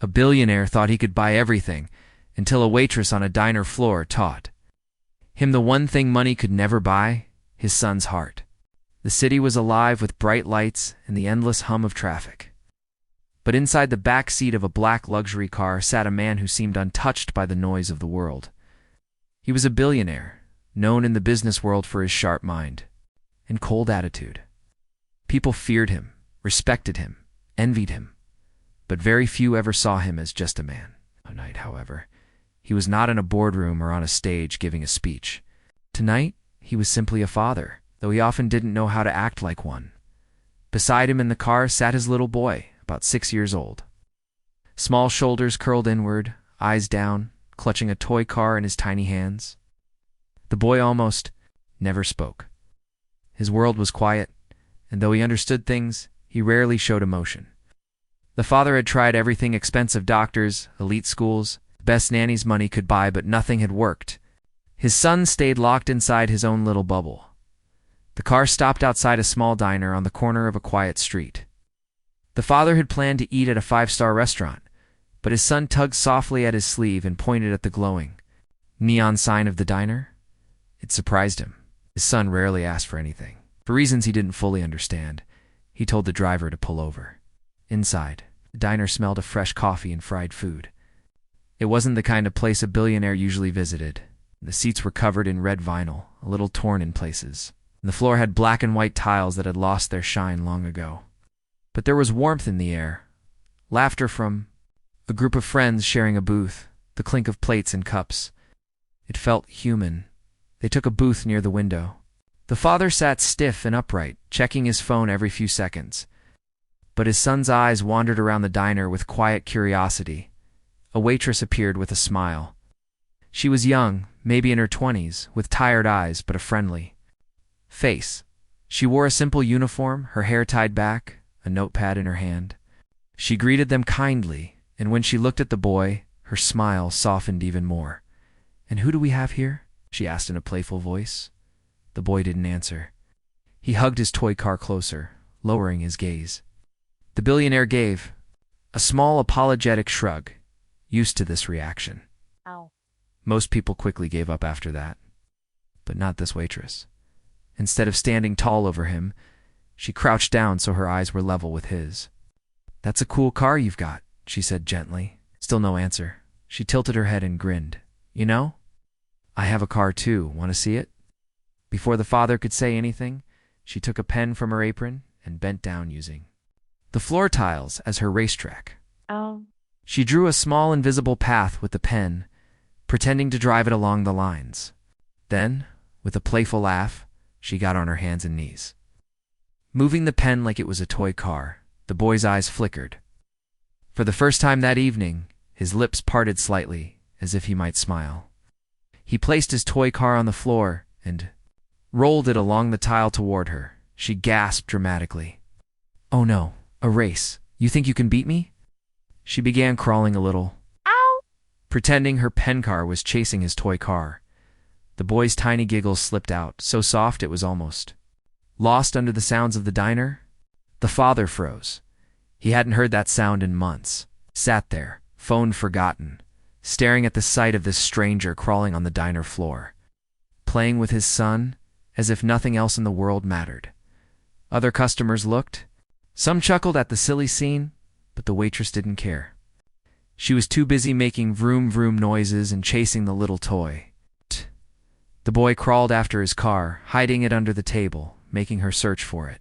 A billionaire thought he could buy everything, until a waitress on a diner floor taught him the one thing money could never buy: his son's heart. The city was alive with bright lights and the endless hum of traffic. But inside the back seat of a black luxury car sat a man who seemed untouched by the noise of the world. He was a billionaire, known in the business world for his sharp mind and cold attitude. People feared him, respected him, envied him, but very few ever saw him as just a man. Tonight, however, he was not in a boardroom or on a stage giving a speech. Tonight, he was simply a father, though he often didn't know how to act like one. Beside him in the car sat his little boy, about 6 years old. Small shoulders curled inward, eyes down, clutching a toy car in his tiny hands. The boy almost never spoke. His world was quiet, and though he understood things, he rarely showed emotion. The father had tried everything: expensive doctors, elite schools, the best nannies money could buy, but nothing had worked. His son stayed locked inside his own little bubble. The car stopped outside a small diner on the corner of a quiet street. The father had planned to eat at a 5-star restaurant, but his son tugged softly at his sleeve and pointed at the glowing neon sign of the diner. It surprised him. His son rarely asked for anything. For reasons he didn't fully understand, he told the driver to pull over. Inside, the diner smelled of fresh coffee and fried food. It wasn't the kind of place a billionaire usually visited. The seats were covered in red vinyl, a little torn in places, and the floor had black and white tiles that had lost their shine long ago. But there was warmth in the air, laughter from a group of friends sharing a booth, the clink of plates and cups. It felt human. They took a booth near the window. The father sat stiff and upright, checking his phone every few seconds. But his son's eyes wandered around the diner with quiet curiosity. A waitress appeared with a smile. She was young, maybe in her 20s, with tired eyes but a friendly face. She wore a simple uniform, her hair tied back, a notepad in her hand. She greeted them kindly, and when she looked at the boy, her smile softened even more. "And who do we have here?" she asked in a playful voice. The boy didn't answer. He hugged his toy car closer, lowering his gaze. The billionaire gave a small apologetic shrug, used to this reaction. Ow. Most people quickly gave up after that, but not this waitress. Instead of standing tall over him, she crouched down so her eyes were level with his. "That's a cool car you've got," she said gently. Still no answer. She tilted her head and grinned. "You know, I have a car too. Want to see it?" Before the father could say anything, she took a pen from her apron and bent down using the floor tiles as her racetrack. Oh. She drew a small invisible path with the pen, pretending to drive it along the lines. Then, with a playful laugh, she got on her hands and knees. Moving the pen like it was a toy car, the boy's eyes flickered. For the first time that evening, his lips parted slightly, as if he might smile. He placed his toy car on the floor and rolled it along the tile toward her. She gasped dramatically. "Oh no, a race. You think you can beat me?" She began crawling a little, Ow! pretending her pen car was chasing his toy car. The boy's tiny giggles slipped out, so soft it was almost lost under the sounds of the diner. The father froze. He hadn't heard that sound in months. Sat there, phone forgotten, staring at the sight of this stranger crawling on the diner floor, playing with his son as if nothing else in the world mattered. Other customers looked. Some chuckled at the silly scene, but the waitress didn't care. She was too busy making vroom vroom noises and chasing the little toy. The boy crawled after his car, hiding it under the table, making her search for it.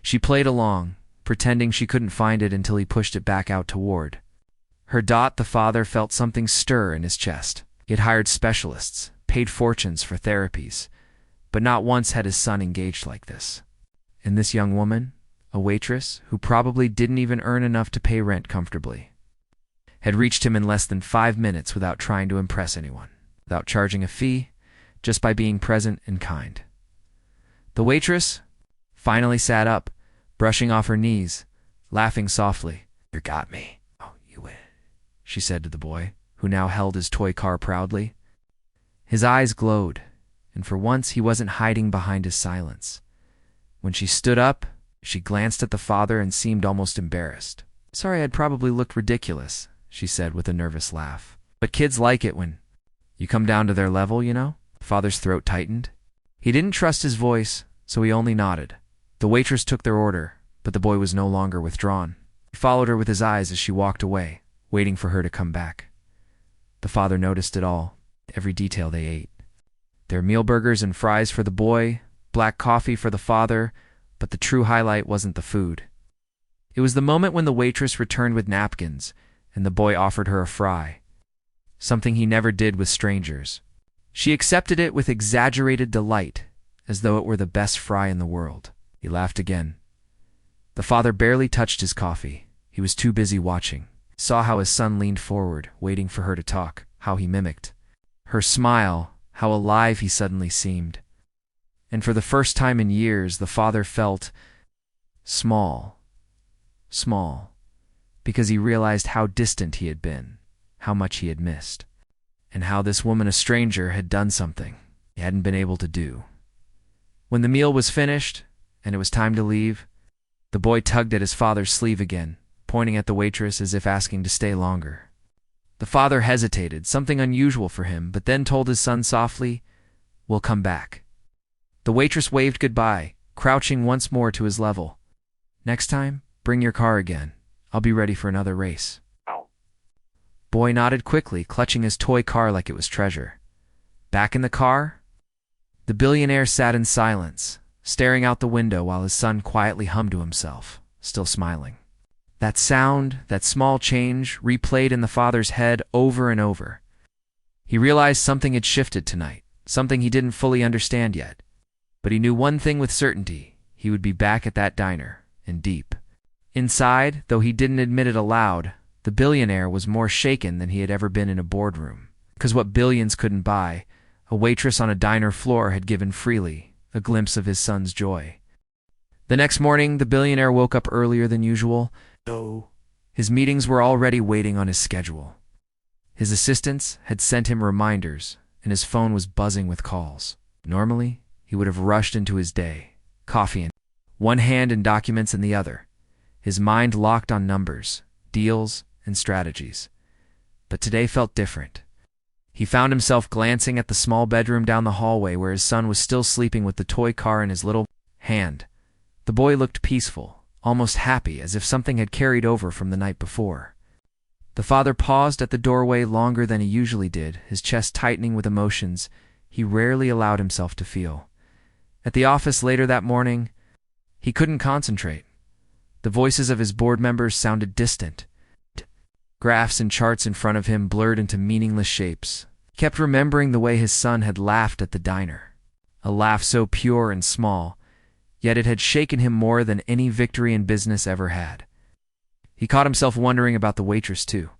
She played along, pretending she couldn't find it until he pushed it back out toward her. The father felt something stir in his chest. He had hired specialists, paid fortunes for therapies, but not once had his son engaged like this. And this young woman, a waitress who probably didn't even earn enough to pay rent comfortably, had reached him in less than 5 minutes without trying to impress anyone, without charging a fee, just by being present and kind. The waitress finally sat up, brushing off her knees, laughing softly. "You got me. Oh, you win," she said to the boy, who now held his toy car proudly. His eyes glowed, and for once he wasn't hiding behind his silence. When she stood up, she glanced at the father and seemed almost embarrassed. Sorry, I'd probably looked ridiculous, she said with a nervous laugh. But kids like it when you come down to their level, you know? Father's throat tightened. He didn't trust his voice, so he only nodded. The waitress took their order, but the boy was no longer withdrawn. He followed her with his eyes as she walked away, waiting for her to come back. The father noticed it all, every detail they ate. Their meal burgers and fries for the boy, black coffee for the father, but the true highlight wasn't the food. It was the moment when the waitress returned with napkins, and the boy offered her a fry, something he never did with strangers. She accepted it with exaggerated delight, as though it were the best fry in the world. He laughed again. The father barely touched his coffee. He was too busy watching. He saw how his son leaned forward, waiting for her to talk, how he mimicked her smile, how alive he suddenly seemed. And for the first time in years, the father felt small, because he realized how distant he had been, how much he had missed, and how this woman, a stranger, had done something he hadn't been able to do. When the meal was finished, and it was time to leave, the boy tugged at his father's sleeve again, pointing at the waitress as if asking to stay longer. The father hesitated, something unusual for him, but then told his son softly, "We'll come back." The waitress waved goodbye, crouching once more to his level. "Next time, bring your car again. I'll be ready for another race." Boy nodded quickly, clutching his toy car like it was treasure. Back in the car, the billionaire sat in silence, staring out the window while his son quietly hummed to himself, still smiling. That sound, that small change, replayed in the father's head over and over. He realized something had shifted tonight, something he didn't fully understand yet. But he knew one thing with certainty: he would be back at that diner, and deep inside, though he didn't admit it aloud, the billionaire was more shaken than he had ever been in a boardroom. Because what billions couldn't buy, a waitress on a diner floor had given freely, a glimpse of his son's joy. The next morning, the billionaire woke up earlier than usual. His meetings were already waiting on his schedule. His assistants had sent him reminders, and his phone was buzzing with calls. Normally, he would have rushed into his day, coffee in one hand and documents in the other, his mind locked on numbers, deals, and strategies. But today felt different. He found himself glancing at the small bedroom down the hallway where his son was still sleeping with the toy car in his little hand. The boy looked peaceful, almost happy, as if something had carried over from the night before. The father paused at the doorway longer than he usually did, his chest tightening with emotions he rarely allowed himself to feel. At the office later that morning, he couldn't concentrate. The voices of his board members sounded distant. Graphs and charts in front of him blurred into meaningless shapes. He kept remembering the way his son had laughed at the diner, a laugh so pure and small, yet it had shaken him more than any victory in business ever had. He caught himself wondering about the waitress, too.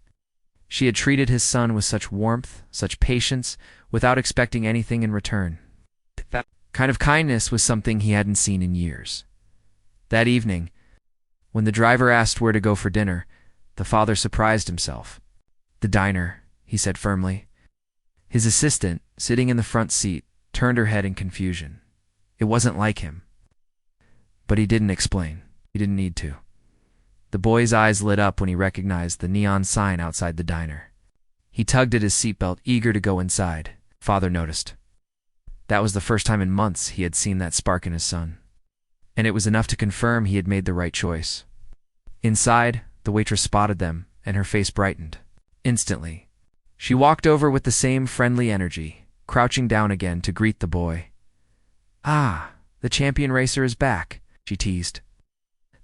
She had treated his son with such warmth, such patience, without expecting anything in return. That kind of kindness was something he hadn't seen in years. That evening, when the driver asked where to go for dinner, the father surprised himself. "The diner," he said firmly. His assistant, sitting in the front seat, turned her head in confusion. It wasn't like him. But he didn't explain. He didn't need to. The boy's eyes lit up when he recognized the neon sign outside the diner. He tugged at his seatbelt, eager to go inside. Father noticed. That was the first time in months he had seen that spark in his son. And it was enough to confirm he had made the right choice. Inside, the waitress spotted them, and her face brightened. Instantly. She walked over with the same friendly energy, crouching down again to greet the boy. "Ah, the champion racer is back," she teased.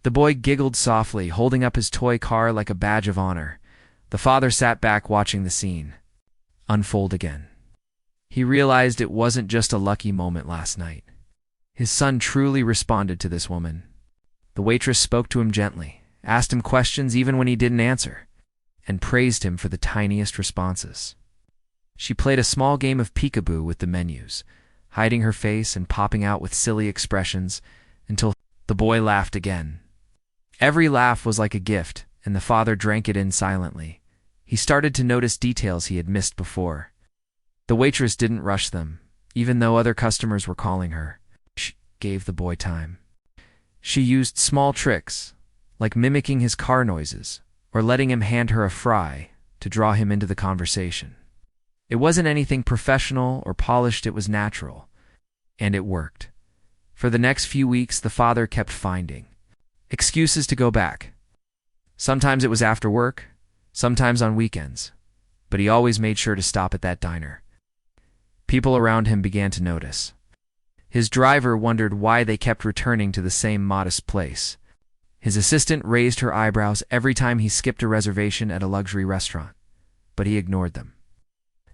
The boy giggled softly, holding up his toy car like a badge of honor. The father sat back watching the scene unfold again. He realized it wasn't just a lucky moment last night. His son truly responded to this woman. The waitress spoke to him gently, asked him questions even when he didn't answer, and praised him for the tiniest responses. She played a small game of peekaboo with the menus, hiding her face and popping out with silly expressions, until the boy laughed again. Every laugh was like a gift, and the father drank it in silently. He started to notice details he had missed before. The waitress didn't rush them, even though other customers were calling her. She gave the boy time. She used small tricks, like mimicking his car noises or letting him hand her a fry to draw him into the conversation. It wasn't anything professional or polished, it was natural, and it worked. For the next few weeks, the father kept finding excuses to go back. Sometimes it was after work, sometimes on weekends, but he always made sure to stop at that diner. People around him began to notice. His driver wondered why they kept returning to the same modest place. His assistant raised her eyebrows every time he skipped a reservation at a luxury restaurant, but he ignored them.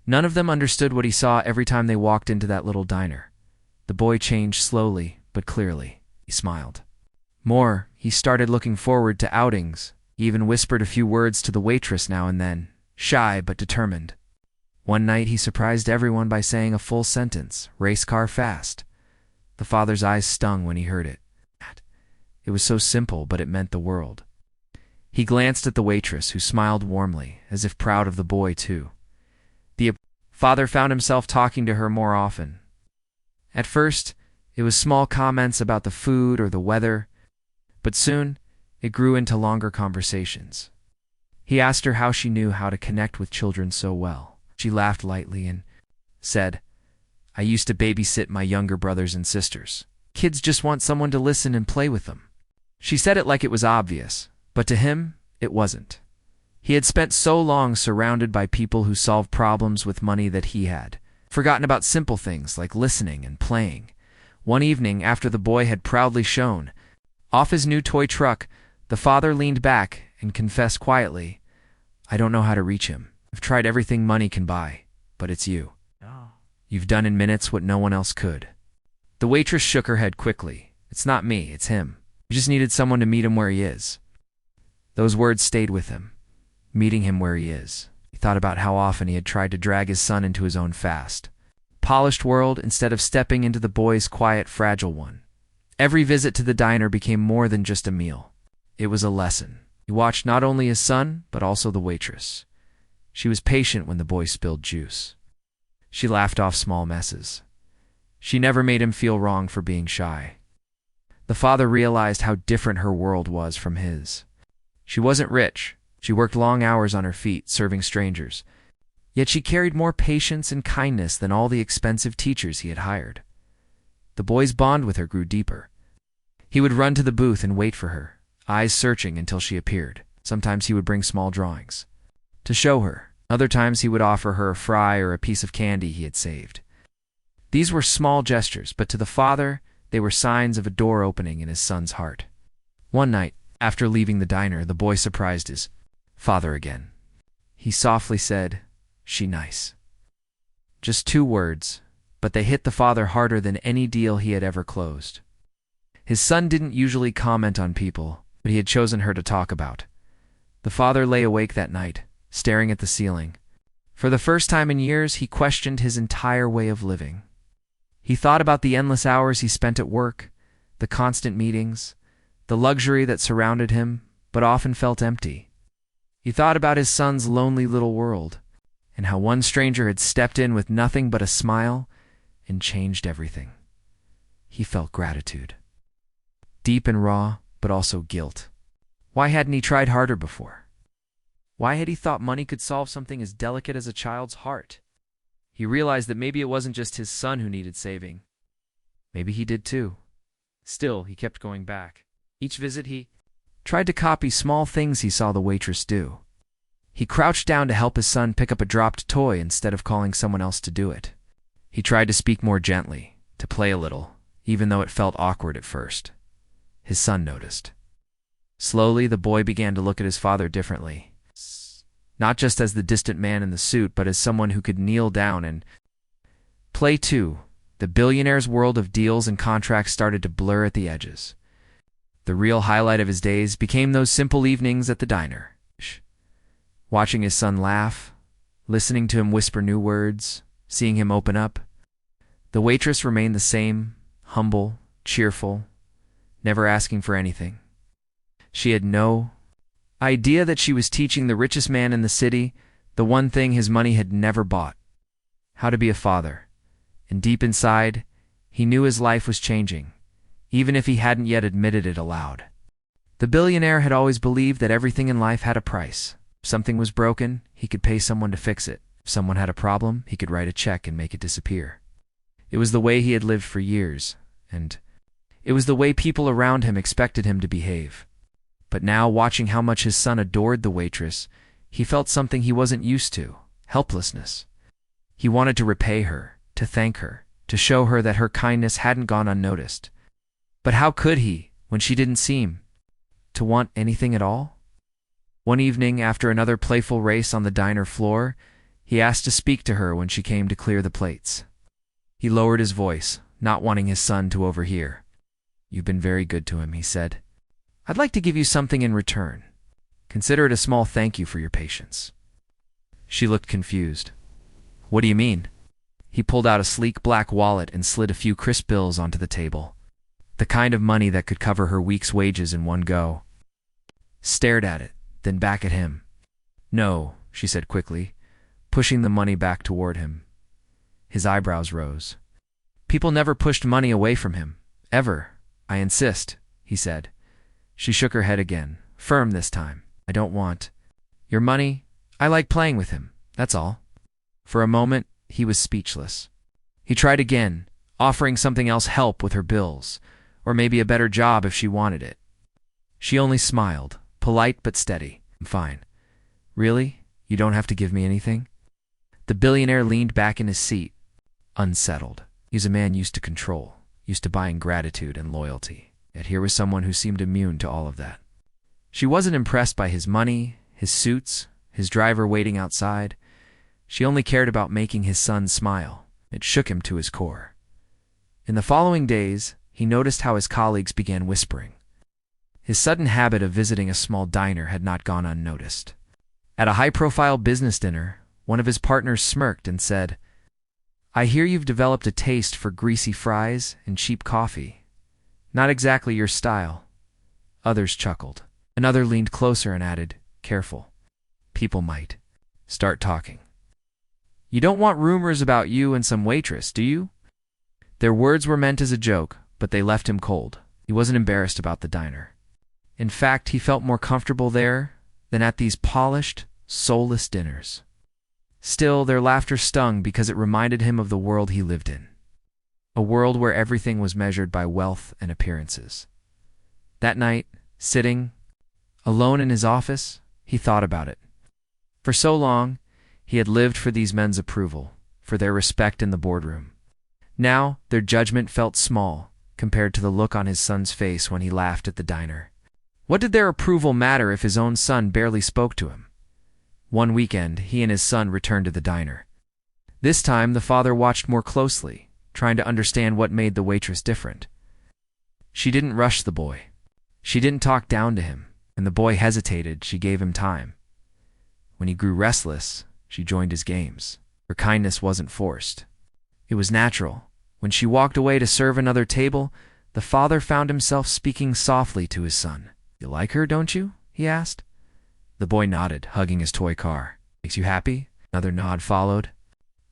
None of them understood what he saw every time they walked into that little diner. The boy changed slowly but clearly. He smiled. More, he started looking forward to outings. He even whispered a few words to the waitress now and then, shy but determined. One night he surprised everyone by saying a full sentence, "Race car fast." The father's eyes stung when he heard it. It was so simple, but it meant the world. He glanced at the waitress, who smiled warmly, as if proud of the boy too. The father found himself talking to her more often. At first, it was small comments about the food or the weather, but soon it grew into longer conversations. He asked her how she knew how to connect with children so well. She laughed lightly and said, "I used to babysit my younger brothers and sisters. Kids just want someone to listen and play with them." She said it like it was obvious, but to him, it wasn't. He had spent so long surrounded by people who solved problems with money that he had forgotten about simple things like listening and playing. One evening, after the boy had proudly shown off his new toy truck, the father leaned back and confessed quietly, "I don't know how to reach him. I've tried everything money can buy, but it's you. You've done in minutes what no one else could." The waitress shook her head quickly. "It's not me, it's him. You just needed someone to meet him where he is." Those words stayed with him. Meeting him where he is. He thought about how often he had tried to drag his son into his own fast, polished world instead of stepping into the boy's quiet, fragile one. Every visit to the diner became more than just a meal. It was a lesson. He watched not only his son, but also the waitress. She was patient when the boy spilled juice. She laughed off small messes. She never made him feel wrong for being shy. The father realized how different her world was from his. She wasn't rich. She worked long hours on her feet, serving strangers. Yet she carried more patience and kindness than all the expensive teachers he had hired. The boy's bond with her grew deeper. He would run to the booth and wait for her, eyes searching until she appeared. Sometimes he would bring small drawings to show her. Other times he would offer her a fry or a piece of candy he had saved. These were small gestures, but to the father, they were signs of a door opening in his son's heart. One night, after leaving the diner, the boy surprised his father again. He softly said, "She nice." Just 2 words, but they hit the father harder than any deal he had ever closed. His son didn't usually comment on people, but he had chosen her to talk about. The father lay awake that night, staring at the ceiling. For the first time in years, he questioned his entire way of living. He thought about the endless hours he spent at work, the constant meetings, the luxury that surrounded him, but often felt empty. He thought about his son's lonely little world, and how one stranger had stepped in with nothing but a smile and changed everything. He felt gratitude. Deep and raw, but also guilt. Why hadn't he tried harder before? Why had he thought money could solve something as delicate as a child's heart? He realized that maybe it wasn't just his son who needed saving. Maybe he did too. Still, he kept going back. Each visit he tried to copy small things he saw the waitress do. He crouched down to help his son pick up a dropped toy instead of calling someone else to do it. He tried to speak more gently, to play a little, even though it felt awkward at first. His son noticed. Slowly, the boy began to look at his father differently. Not just as the distant man in the suit, but as someone who could kneel down and play too. The billionaire's world of deals and contracts started to blur at the edges. The real highlight of his days became those simple evenings at the diner. Watching his son laugh, listening to him whisper new words, seeing him open up. The waitress remained the same, humble, cheerful, never asking for anything. She had no idea that she was teaching the richest man in the city the one thing his money had never bought: how to be a father. And deep inside, he knew his life was changing, even if he hadn't yet admitted it aloud. The billionaire had always believed that everything in life had a price. If something was broken, he could pay someone to fix it. If someone had a problem, he could write a check and make it disappear. It was the way he had lived for years, and it was the way people around him expected him to behave. But now, watching how much his son adored the waitress, he felt something he wasn't used to: helplessness. He wanted to repay her, to thank her, to show her that her kindness hadn't gone unnoticed. But how could he, when she didn't seem to want anything at all? One evening, after another playful race on the diner floor, he asked to speak to her when she came to clear the plates. He lowered his voice, not wanting his son to overhear. "You've been very good to him," he said. "I'd like to give you something in return. Consider it a small thank you for your patience." She looked confused. "What do you mean?" He pulled out a sleek black wallet and slid a few crisp bills onto the table. The kind of money that could cover her week's wages in one go. Stared at it, then back at him. "No," she said quickly, pushing the money back toward him. His eyebrows rose. "People never pushed money away from him. Ever. I insist," he said. She shook her head again, firm this time. "I don't want your money. I like playing with him, that's all." For a moment, he was speechless. He tried again, offering something else: help with her bills, or maybe a better job if she wanted it. She only smiled, polite but steady. "I'm fine." "Really? You don't have to give me anything?" The billionaire leaned back in his seat, unsettled. He was a man used to control, used to buying gratitude and loyalty. Yet here was someone who seemed immune to all of that. She wasn't impressed by his money, his suits, his driver waiting outside. She only cared about making his son smile. It shook him to his core. In the following days, he noticed how his colleagues began whispering. His sudden habit of visiting a small diner had not gone unnoticed. At a high-profile business dinner, one of his partners smirked and said, "I hear you've developed a taste for greasy fries and cheap coffee. Not exactly your style." Others chuckled. Another leaned closer and added, "Careful. People might start talking. You don't want rumors about you and some waitress, do you?" Their words were meant as a joke, but they left him cold. He wasn't embarrassed about the diner. In fact, he felt more comfortable there than at these polished, soulless dinners. Still, their laughter stung because it reminded him of the world he lived in. A world where everything was measured by wealth and appearances. That night, sitting alone in his office, he thought about it. For so long, he had lived for these men's approval, for their respect in the boardroom. Now, their judgment felt small compared to the look on his son's face when he laughed at the diner. What did their approval matter if his own son barely spoke to him? One weekend, he and his son returned to the diner. This time, the father watched more closely, trying to understand what made the waitress different. She didn't rush the boy. She didn't talk down to him. When the boy hesitated, she gave him time. When he grew restless, she joined his games. Her kindness wasn't forced. It was natural. When she walked away to serve another table, the father found himself speaking softly to his son. "You like her, don't you?" he asked. The boy nodded, hugging his toy car. "Makes you happy?" Another nod followed.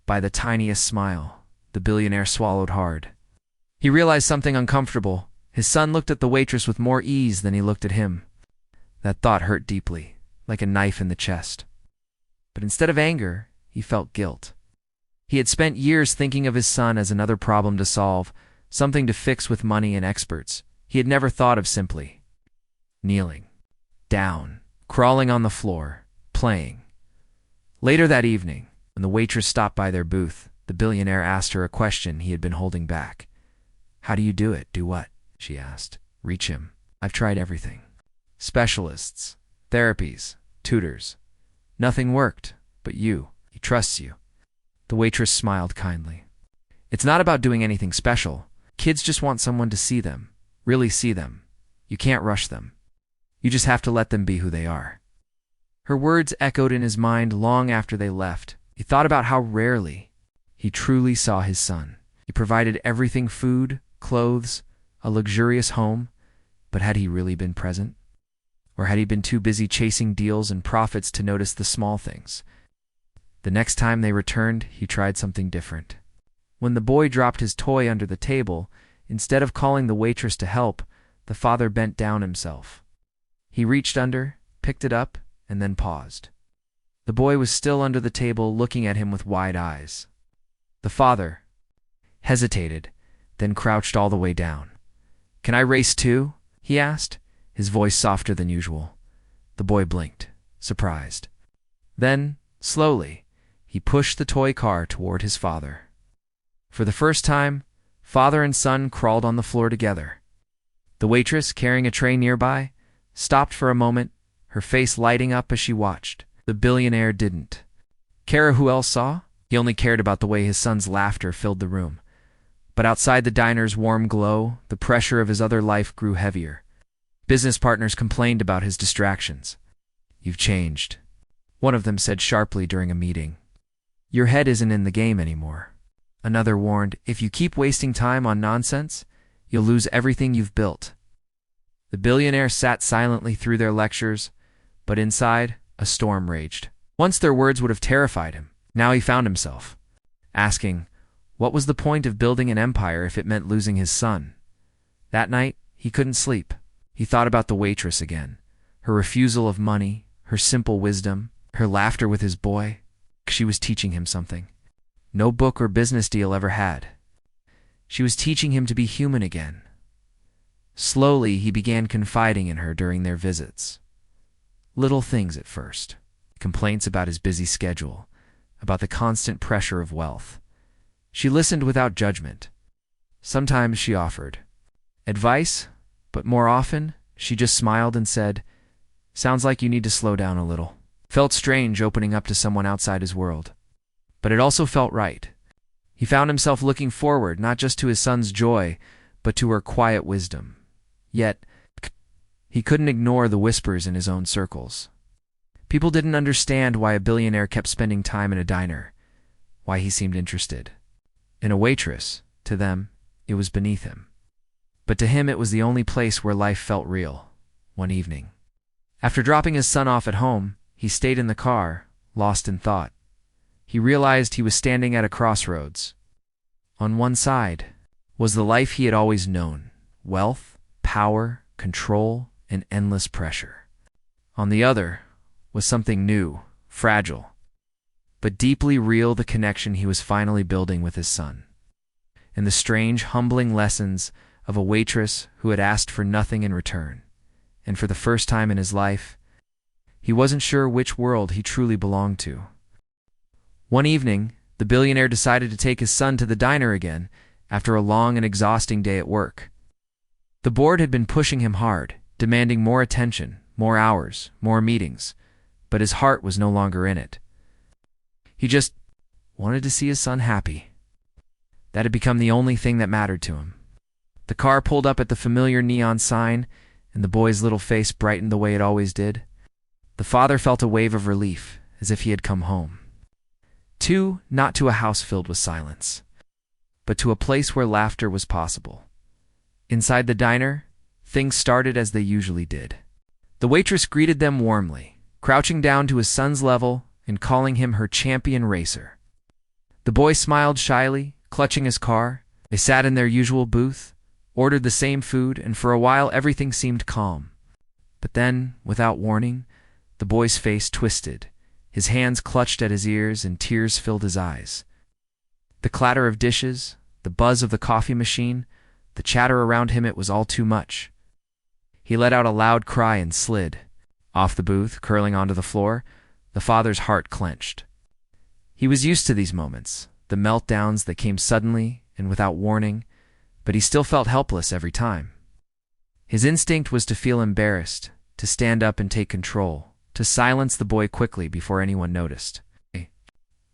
By the tiniest smile, the billionaire swallowed hard. He realized something uncomfortable. His son looked at the waitress with more ease than he looked at him. That thought hurt deeply, like a knife in the chest. But instead of anger, he felt guilt. He had spent years thinking of his son as another problem to solve, something to fix with money and experts. He had never thought of simply kneeling down, crawling on the floor, playing. Later that evening, when the waitress stopped by their booth, the billionaire asked her a question he had been holding back. "How do you do it?" "Do what?" she asked. "Reach him. I've tried everything. Specialists, therapies, tutors. Nothing worked, but you. He trusts you." The waitress smiled kindly. "It's not about doing anything special. Kids just want someone to see them, really see them. You can't rush them. You just have to let them be who they are." Her words echoed in his mind long after they left. He thought about how rarely he truly saw his son. He provided everything: food, clothes, a luxurious home. But had he really been present? Or had he been too busy chasing deals and profits to notice the small things? The next time they returned, he tried something different. When the boy dropped his toy under the table, instead of calling the waitress to help, the father bent down himself. He reached under, picked it up, and then paused. The boy was still under the table, looking at him with wide eyes. The father hesitated, then crouched all the way down. "Can I race too?" he asked, his voice softer than usual. The boy blinked, surprised. Then, slowly, he pushed the toy car toward his father. For the first time, father and son crawled on the floor together. The waitress, carrying a tray nearby, stopped for a moment, her face lighting up as she watched. The billionaire didn't care who else saw. He only cared about the way his son's laughter filled the room. But outside the diner's warm glow, the pressure of his other life grew heavier. Business partners complained about his distractions. "You've changed," one of them said sharply during a meeting. "Your head isn't in the game anymore." Another warned, "If you keep wasting time on nonsense, you'll lose everything you've built." The billionaire sat silently through their lectures, but inside, a storm raged. Once their words would have terrified him. Now he found himself asking, what was the point of building an empire if it meant losing his son? That night, he couldn't sleep. He thought about the waitress again, her refusal of money, her simple wisdom, her laughter with his boy. She was teaching him something no book or business deal ever had. She was teaching him to be human again. Slowly, he began confiding in her during their visits. Little things at first. Complaints about his busy schedule, about the constant pressure of wealth. She listened without judgment. Sometimes she offered advice, but more often she just smiled and said, "Sounds like you need to slow down a little." Felt strange opening up to someone outside his world. But it also felt right. He found himself looking forward not just to his son's joy, but to her quiet wisdom. Yet, he couldn't ignore the whispers in his own circles. People didn't understand why a billionaire kept spending time in a diner, why he seemed interested. In a waitress, to them, it was beneath him. But to him it was the only place where life felt real. One evening, after dropping his son off at home, he stayed in the car, lost in thought. He realized he was standing at a crossroads. On one side was the life he had always known: wealth, power, control, and endless pressure. On the other was something new, fragile, but deeply real: the connection he was finally building with his son. And the strange, humbling lessons of a waitress who had asked for nothing in return. And for the first time in his life, he wasn't sure which world he truly belonged to. One evening, the billionaire decided to take his son to the diner again after a long and exhausting day at work. The board had been pushing him hard, demanding more attention, more hours, more meetings, but his heart was no longer in it. He just wanted to see his son happy. That had become the only thing that mattered to him. The car pulled up at the familiar neon sign, and the boy's little face brightened the way it always did. The father felt a wave of relief, as if he had come home. Not to a house filled with silence, but to a place where laughter was possible. Inside the diner, things started as they usually did. The waitress greeted them warmly, crouching down to his son's level and calling him her champion racer. The boy smiled shyly, clutching his car. They sat in their usual booth, ordered the same food, and for a while everything seemed calm. But then, without warning, the boy's face twisted. His hands clutched at his ears and tears filled his eyes. The clatter of dishes, the buzz of the coffee machine, the chatter around him, it was all too much. He let out a loud cry and slid. Off the booth, curling onto the floor, the father's heart clenched. He was used to these moments, the meltdowns that came suddenly and without warning, but he still felt helpless every time. His instinct was to feel embarrassed, to stand up and take control, to silence the boy quickly before anyone noticed. He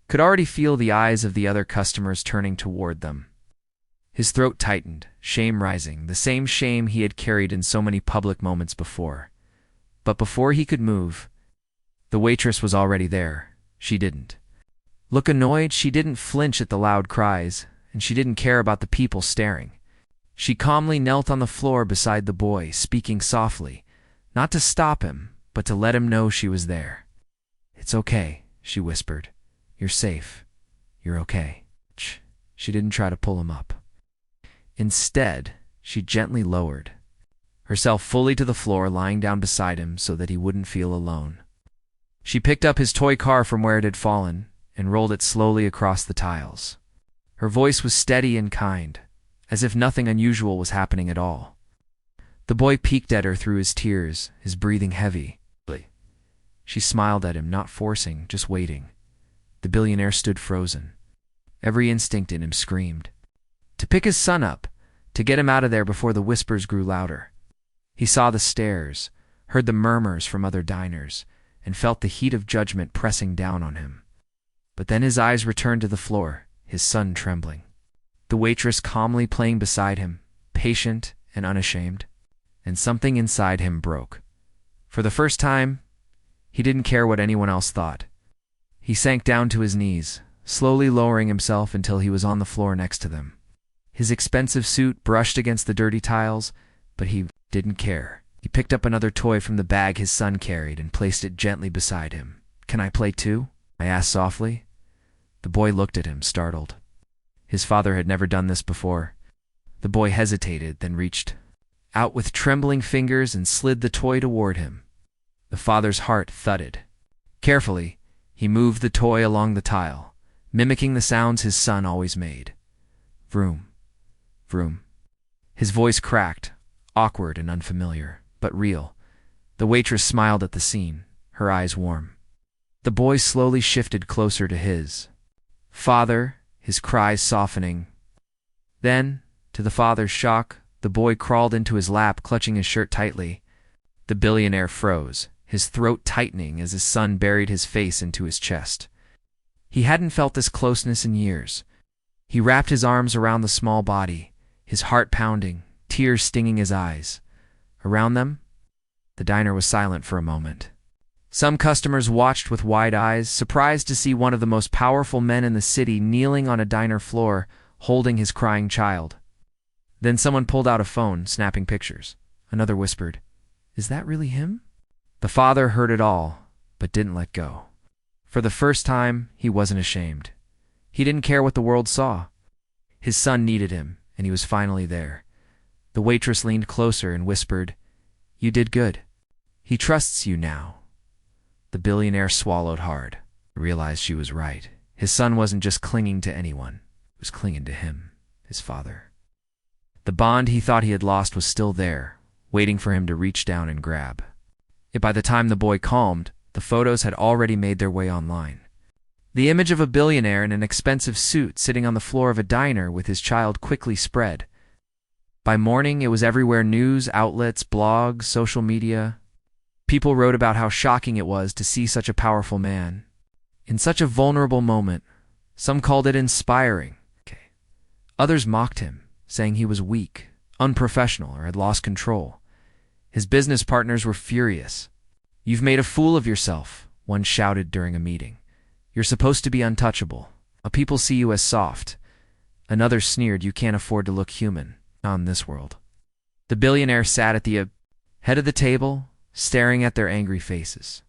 could already feel the eyes of the other customers turning toward them. His throat tightened, shame rising, the same shame he had carried in so many public moments before. But before he could move, the waitress was already there. She didn't look annoyed, she didn't flinch at the loud cries, and she didn't care about the people staring. She calmly knelt on the floor beside the boy, speaking softly, not to stop him, but to let him know she was there. "It's okay," she whispered. "You're safe. You're okay." She didn't try to pull him up. Instead, she gently lowered herself fully to the floor, lying down beside him so that he wouldn't feel alone. She picked up his toy car from where it had fallen and rolled it slowly across the tiles. Her voice was steady and kind, as if nothing unusual was happening at all. The boy peeked at her through his tears, his breathing heavy. She smiled at him, not forcing, just waiting. The billionaire stood frozen. Every instinct in him screamed. To pick his son up, to get him out of there before the whispers grew louder. He saw the stares, heard the murmurs from other diners, and felt the heat of judgment pressing down on him. But then his eyes returned to the floor, his son trembling. The waitress calmly playing beside him, patient and unashamed. And something inside him broke. For the first time, he didn't care what anyone else thought. He sank down to his knees, slowly lowering himself until he was on the floor next to them. His expensive suit brushed against the dirty tiles, but he didn't care. He picked up another toy from the bag his son carried and placed it gently beside him. "Can I play too?" I asked softly. The boy looked at him, startled. His father had never done this before. The boy hesitated, then reached out with trembling fingers and slid the toy toward him. The father's heart thudded. Carefully, he moved the toy along the tile, mimicking the sounds his son always made. Vroom, vroom. His voice cracked, awkward and unfamiliar, but real. The waitress smiled at the scene, her eyes warm. The boy slowly shifted closer to his. "Father," his cries softening. Then, to the father's shock, the boy crawled into his lap, clutching his shirt tightly. The billionaire froze, his throat tightening as his son buried his face into his chest. He hadn't felt this closeness in years. He wrapped his arms around the small body, his heart pounding, tears stinging his eyes. Around them, the diner was silent for a moment. Some customers watched with wide eyes, surprised to see one of the most powerful men in the city kneeling on a diner floor, holding his crying child. Then someone pulled out a phone, snapping pictures. Another whispered, "Is that really him?" The father heard it all, but didn't let go. For the first time, he wasn't ashamed. He didn't care what the world saw. His son needed him, and he was finally there. The waitress leaned closer and whispered, "You did good. He trusts you now." The billionaire swallowed hard, realized she was right. His son wasn't just clinging to anyone. He was clinging to him, his father. The bond he thought he had lost was still there, waiting for him to reach down and grab. Yet by the time the boy calmed, the photos had already made their way online. The image of a billionaire in an expensive suit sitting on the floor of a diner with his child quickly spread. By morning, it was everywhere: news, outlets, blogs, social media. People wrote about how shocking it was to see such a powerful man in such a vulnerable moment. Some called it inspiring. Others mocked him, saying he was weak, unprofessional, or had lost control. His business partners were furious. "You've made a fool of yourself," one shouted during a meeting. "You're supposed to be untouchable. People see you as soft." Another sneered, "You can't afford to look human on this world." The billionaire sat at the head of the table, staring at their angry faces.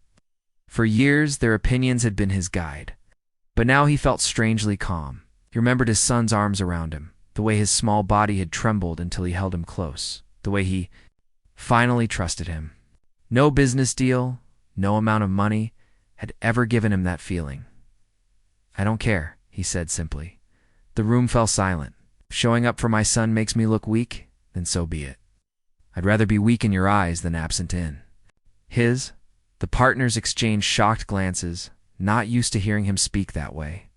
For years, their opinions had been his guide. But now he felt strangely calm. He remembered his son's arms around him, the way his small body had trembled until he held him close, the way he finally trusted him. No business deal, no amount of money had ever given him that feeling. "I don't care," he said simply. The room fell silent. "If showing up for my son makes me look weak, then so be it. I'd rather be weak in your eyes than absent in his." The partners exchanged shocked glances, not used to hearing him speak that way.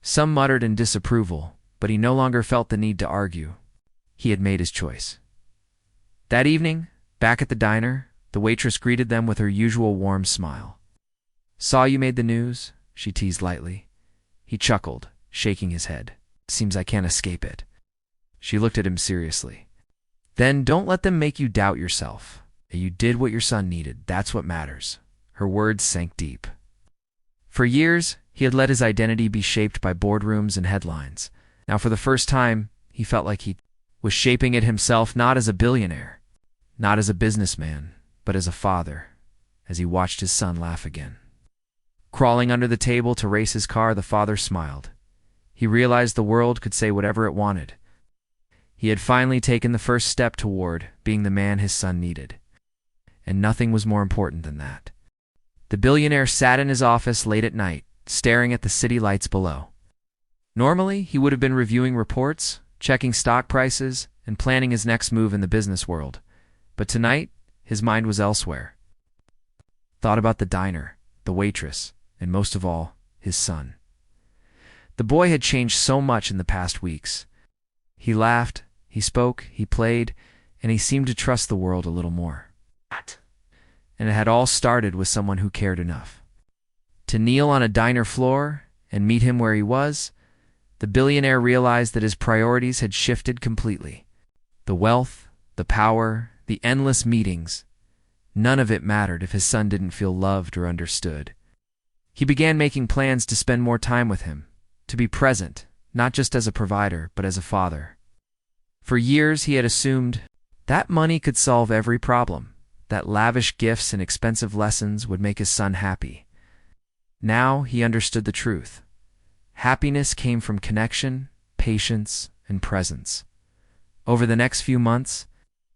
Some muttered in disapproval, but he no longer felt the need to argue. He had made his choice. That evening, back at the diner, the waitress greeted them with her usual warm smile. "Saw you made the news," she teased lightly. He chuckled, shaking his head. "Seems I can't escape it." She looked at him seriously. "Then don't let them make you doubt yourself. You did what your son needed. That's what matters." Her words sank deep. For years, he had let his identity be shaped by boardrooms and headlines. Now, for the first time, he felt like he was shaping it himself, not as a billionaire, not as a businessman, but as a father, as he watched his son laugh again. Crawling under the table to race his car, the father smiled. He realized the world could say whatever it wanted. He had finally taken the first step toward being the man his son needed. And nothing was more important than that. The billionaire sat in his office late at night, staring at the city lights below. Normally, he would have been reviewing reports, checking stock prices, and planning his next move in the business world. But tonight, his mind was elsewhere. Thought about the diner, the waitress, and most of all, his son. The boy had changed so much in the past weeks. He laughed, he spoke, he played, and he seemed to trust the world a little more. And it had all started with someone who cared enough to kneel on a diner floor and meet him where he was. The billionaire realized that his priorities had shifted completely. The wealth, the power, the endless meetings, none of it mattered if his son didn't feel loved or understood. He began making plans to spend more time with him, to be present, not just as a provider, but as a father. For years he had assumed that money could solve every problem, that lavish gifts and expensive lessons would make his son happy. Now he understood the truth. Happiness came from connection, patience, and presence. Over the next few months,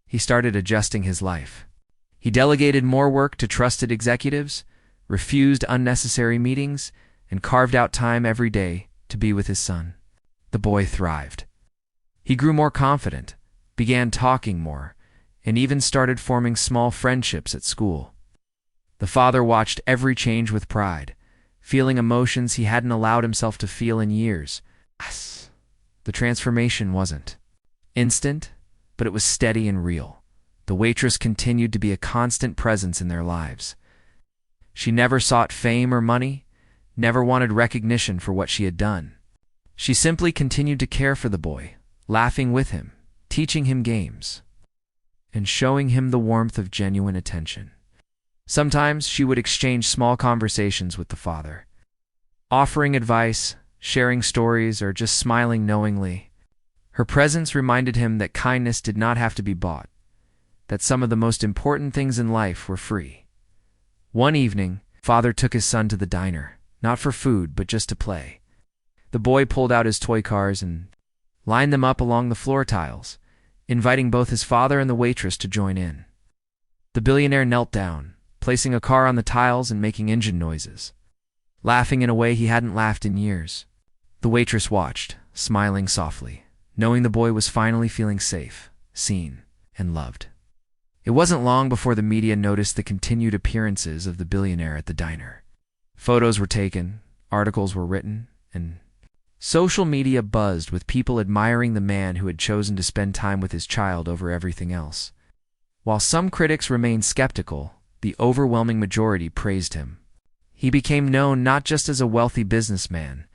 he started adjusting his life. He delegated more work to trusted executives, refused unnecessary meetings, and carved out time every day to be with his son. The boy thrived. He grew more confident, began talking more, and even started forming small friendships at school. The father watched every change with pride, feeling emotions he hadn't allowed himself to feel in years. The transformation wasn't instant, but it was steady and real. The waitress continued to be a constant presence in their lives. She never sought fame or money, never wanted recognition for what she had done. She simply continued to care for the boy, laughing with him, teaching him games, and showing him the warmth of genuine attention. Sometimes she would exchange small conversations with the father, offering advice, sharing stories, or just smiling knowingly. Her presence reminded him that kindness did not have to be bought, that some of the most important things in life were free. One evening, father took his son to the diner, not for food, but just to play. The boy pulled out his toy cars and lined them up along the floor tiles, inviting both his father and the waitress to join in. The billionaire knelt down, placing a car on the tiles and making engine noises, laughing in a way he hadn't laughed in years. The waitress watched, smiling softly, knowing the boy was finally feeling safe, seen, and loved. It wasn't long before the media noticed the continued appearances of the billionaire at the diner. Photos were taken, articles were written, and social media buzzed with people admiring the man who had chosen to spend time with his child over everything else. While some critics remained skeptical, the overwhelming majority praised him. He became known not just as a wealthy businessman,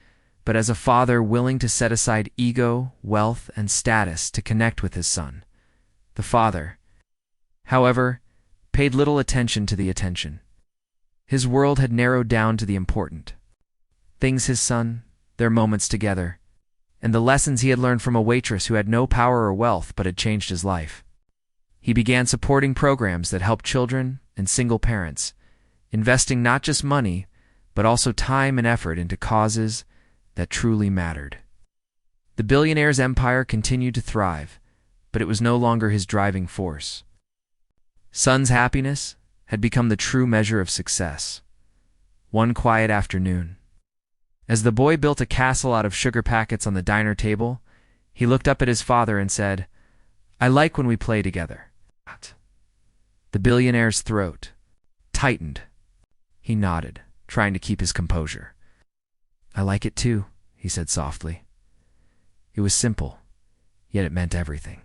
but as a father willing to set aside ego, wealth, and status to connect with his son. The father, however, paid little attention to the attention. His world had narrowed down to the important things: his son, their moments together, and the lessons he had learned from a waitress who had no power or wealth but had changed his life. He began supporting programs that helped children and single parents, investing not just money, but also time and effort into causes that truly mattered. The billionaire's empire continued to thrive, but it was no longer his driving force. Son's happiness had become the true measure of success. One quiet afternoon, as the boy built a castle out of sugar packets on the diner table, he looked up at his father and said, "I like when we play together." The billionaire's throat tightened. He nodded, trying to keep his composure. "I like it too," he said softly. It was simple, yet it meant everything.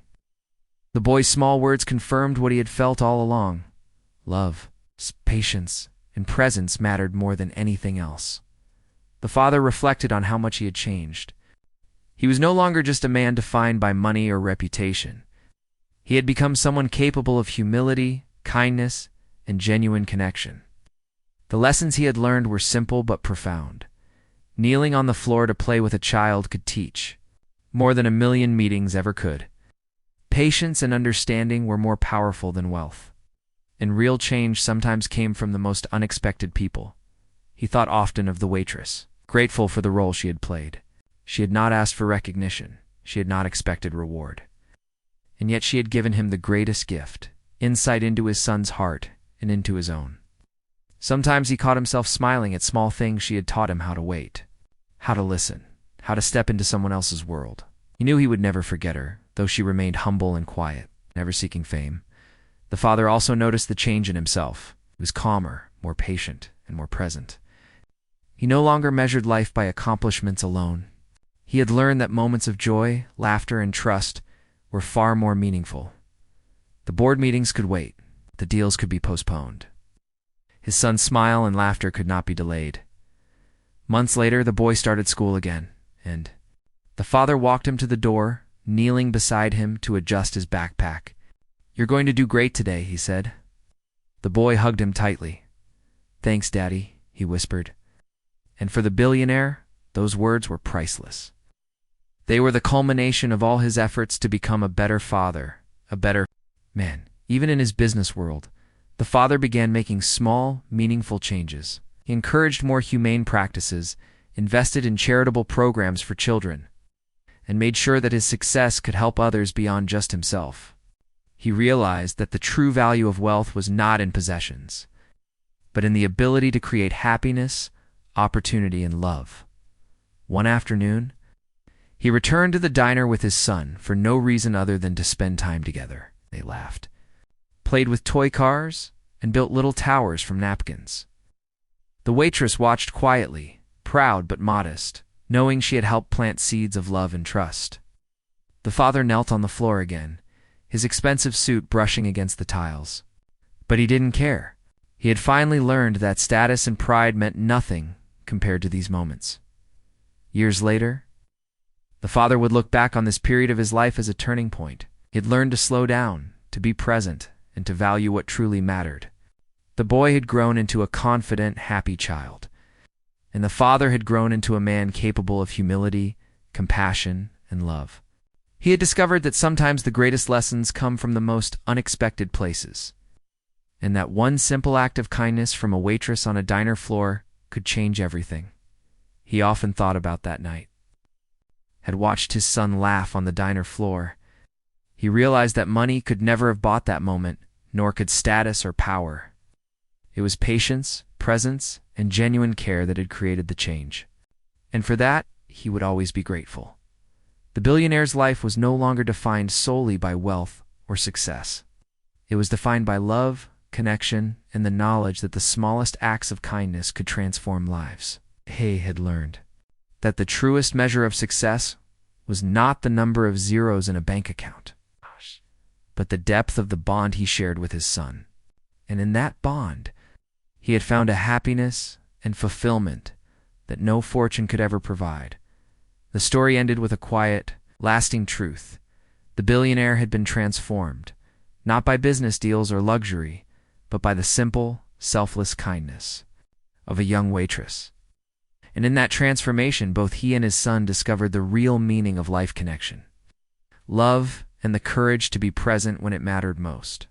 The boy's small words confirmed what he had felt all along. Love, patience, and presence mattered more than anything else. The father reflected on how much he had changed. He was no longer just a man defined by money or reputation. He had become someone capable of humility, kindness, and genuine connection. The lessons he had learned were simple but profound. Kneeling on the floor to play with a child could teach more than 1,000,000 meetings ever could. Patience and understanding were more powerful than wealth. And real change sometimes came from the most unexpected people. He thought often of the waitress, grateful for the role she had played. She had not asked for recognition. She had not expected reward. and yet she had given him the greatest gift, insight into his son's heart and into his own. Sometimes he caught himself smiling at small things she had taught him: how to wait, how to listen, how to step into someone else's world. He knew he would never forget her, though she remained humble and quiet, never seeking fame. The father also noticed the change in himself. He was calmer, more patient, and more present. He no longer measured life by accomplishments alone. He had learned that moments of joy, laughter, and trust were far more meaningful. The board meetings could wait. The deals could be postponed. His son's smile and laughter could not be delayed. Months later, the boy started school again, and the father walked him to the door, kneeling beside him to adjust his backpack. "You're going to do great today," he said. The boy hugged him tightly. "Thanks, Daddy," he whispered. And for the billionaire, those words were priceless. They were the culmination of all his efforts to become a better father, a better man. Even in his business world, the father began making small, meaningful changes. He encouraged more humane practices, invested in charitable programs for children, and made sure that his success could help others beyond just himself. He realized that the true value of wealth was not in possessions, but in the ability to create happiness, opportunity, and love. One afternoon, he returned to the diner with his son for no reason other than to spend time together. They laughed, played with toy cars, and built little towers from napkins. The waitress watched quietly, proud but modest, knowing she had helped plant seeds of love and trust. The father knelt on the floor again, his expensive suit brushing against the tiles. But he didn't care. He had finally learned that status and pride meant nothing compared to these moments. Years later, the father would look back on this period of his life as a turning point. He had learned to slow down, to be present, and to value what truly mattered. The boy had grown into a confident, happy child, and the father had grown into a man capable of humility, compassion, and love. He had discovered that sometimes the greatest lessons come from the most unexpected places, and that one simple act of kindness from a waitress on a diner floor could change everything. He often thought about that night, had watched his son laugh on the diner floor. He realized that money could never have bought that moment, nor could status or power. It was patience, presence, and genuine care that had created the change. And for that, he would always be grateful. The billionaire's life was no longer defined solely by wealth or success. It was defined by love, connection, and the knowledge that the smallest acts of kindness could transform lives. He had learned that the truest measure of success was not the number of zeros in a bank account, but the depth of the bond he shared with his son. And in that bond, he had found a happiness and fulfillment that no fortune could ever provide. The story ended with a quiet, lasting truth. The billionaire had been transformed, not by business deals or luxury, but by the simple, selfless kindness of a young waitress. And in that transformation, both he and his son discovered the real meaning of life connection: love and the courage to be present when it mattered most.